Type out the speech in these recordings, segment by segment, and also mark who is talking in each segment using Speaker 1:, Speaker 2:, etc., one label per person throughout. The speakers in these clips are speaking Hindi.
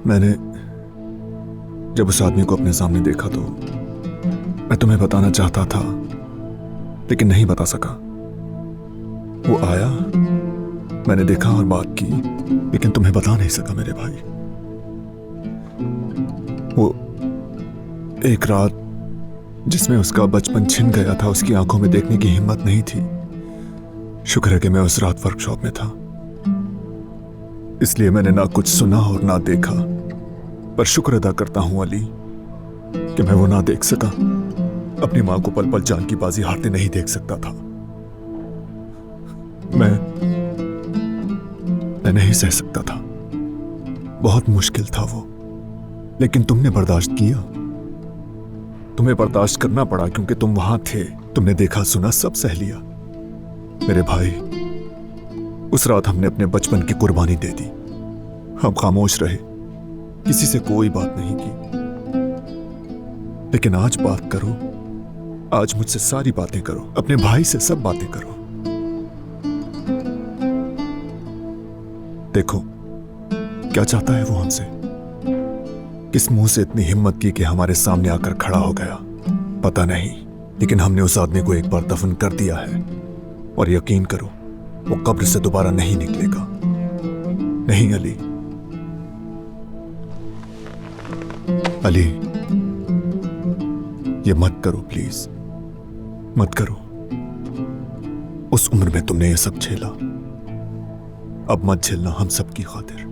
Speaker 1: मैंने जब उस आदमी को अपने सामने देखा तो मैं तुम्हें बताना चाहता था, लेकिन नहीं बता सका। वो आया, मैंने देखा और बात की, लेकिन तुम्हें बता नहीं सका मेरे भाई। वो एक रात जिसमें उसका बचपन छिन गया था, उसकी आंखों में देखने की हिम्मत नहीं थी। शुक्र है कि मैं उस रात वर्कशॉप में था, इसलिए मैंने ना कुछ सुना और ना देखा। पर शुक्र अदा करता हूं अली कि मैं वो ना देख सका। अपनी मां को पल पल जान की बाजी हारते नहीं देख सकता था। मैं नहीं सह सकता था। बहुत मुश्किल था वो, लेकिन तुमने बर्दाश्त किया। तुम्हें बर्दाश्त करना पड़ा क्योंकि तुम वहां थे। तुमने देखा सुना सब सह लिया। मेरे भाई, उस रात हमने अपने बचपन की कुर्बानी दे दी। हम खामोश रहे, किसी से कोई बात नहीं की। लेकिन आज बात करो, आज मुझसे सारी बातें करो, अपने भाई से सब बातें करो। देखो क्या चाहता है वो हमसे। किस मुंह से इतनी हिम्मत की कि हमारे सामने आकर खड़ा हो गया, पता नहीं। लेकिन हमने उस आदमी को एक बार दफन कर दिया है, और यकीन करो वो कब्र से दोबारा नहीं निकलेगा। नहीं अली, अली, ये मत करो प्लीज, मत करो। उस उम्र में तुमने ये सब झेला, अब मत झेलना हम सब की खातिर।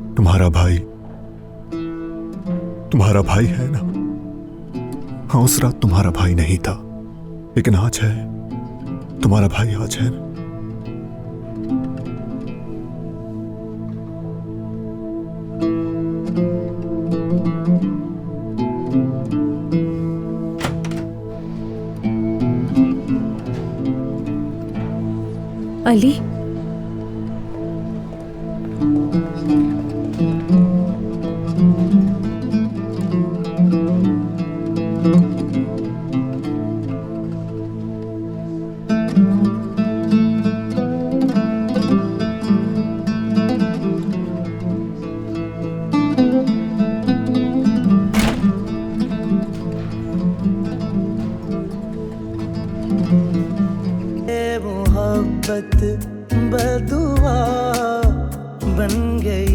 Speaker 1: तुम्हारा भाई है ना? हाँ, उस रात तुम्हारा भाई नहीं था, लेकिन आज है। तुम्हारा भाई आज है।
Speaker 2: अली,
Speaker 3: मोहब्बत बदुआ बन गई।